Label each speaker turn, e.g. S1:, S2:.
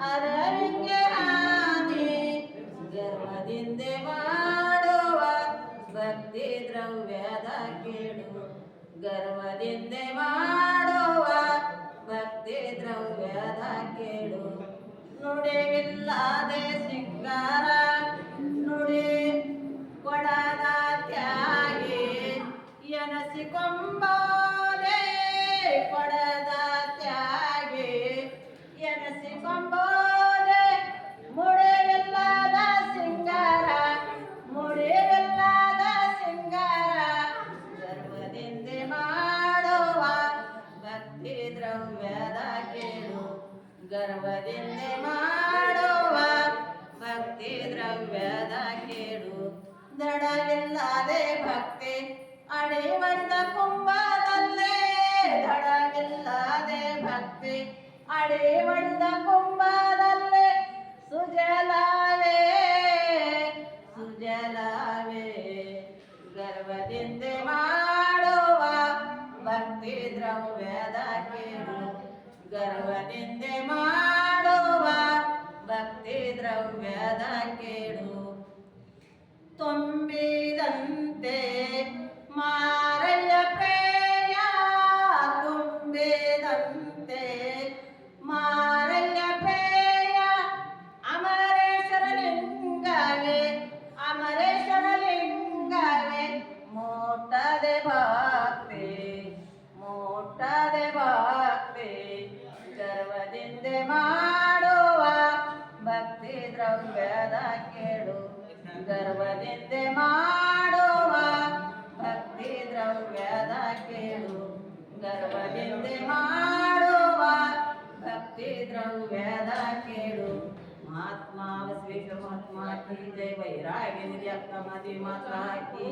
S1: ಅರವಿಂಗೆ ಹಾನಿ ಗರ್ವದಿಂದ ಮಾಡುವ ಭಕ್ತಿ ದ್ರವ್ಯದ ಕೇಡು ಗರ್ವದಿಂದ ಮಾಡುವ ಭಕ್ತಿ ದ್ರವ್ಯದ ಕೇಡು ನುಡಿವಿಲ್ಲದೆ ಸಿಂಗಾರ ನುಡಿ ಕೊಡದ ತ್ಯಾಗಿ ಎನಸಿಕೊಂಬೋದೆ ಕೊಡದ ತ್ಯಾಗಿ ಎನಸಿಕೊಂಬೋದೆ ಮುಡಿವಿಲ್ಲದ ಸಿಂಗಾರ ಮುಡಿವಿಲ್ಲದ ಸಿಂಗಾರ ಗರ್ವದಿಂದ ಮಾಡುವ ಭಕ್ತಿ ದ್ರವ್ಯದ ಕೇಳು ಗರ್ವದಿಂದ ಮಾಡುವ ಭಕ್ತಿ ದ್ರವ್ಯದ ಕೇಡು ದಡವಿಲ್ಲದೆ ಭಕ್ತಿ ಅಡಿವಡ್ದ ಕುಂಭದಲ್ಲೇ ದಡವಿಲ್ಲದೆ ಭಕ್ತಿ ಅಡಿವಡ್ದ ಕುಂಭದಲ್ಲೇ ಸುಜಲಾವೇ ಸುಜಲಾವೇ ಗರ್ವದಿಂದ ಮಾಡುವ ಭಕ್ತಿ ದ್ರವ್ಯದ ಕೇಡು ಗರ್ವದಿಂದ ಮಾಡುವ ಭಕ್ತಿ ದ್ರವ್ಯದ ಕೇಡು ತುಂಬಿದಂತೆ ಮಾರಯ್ಯ ಪ್ರೇಯ ತುಂಬಿದಂತೆ ಮಾರಯ್ಯ ಪ್ರೇಯ ಅಮರೇಶ್ವರ ಲಿಂಗವೇ ಅಮರೇಶ್ವರ ಲಿಂಗವೇ ಮೋಟದೆ ಭಕ್ತಿ ಮೋಟದೆ ಭಕ್ತಿ ಗರ್ವದಿಂದ ಮಾಡುವ ಭಕ್ತಿ ದ್ರವ್ಯದ ಕೇಡು ಗರ್ವದಿಂದ ಮಾಡುವ ಭಕ್ತಿ ದ್ರವ್ಯದ ಕೇಡು ಗರ್ವದಿಂದ ಮಾಡುವ ಭಕ್ತಿ ದ್ರವ್ಯದ ಕೇಡು ಮಹಾತ್ಮ ಬಸವೇಶ್ವರ ಮಹಾತ್ಮ ಕಿ ಜೈ ವೈರಾಗ್ಯ ನಿಧಿ ಅಕ್ಕ ಮಾತಾ ಕಿ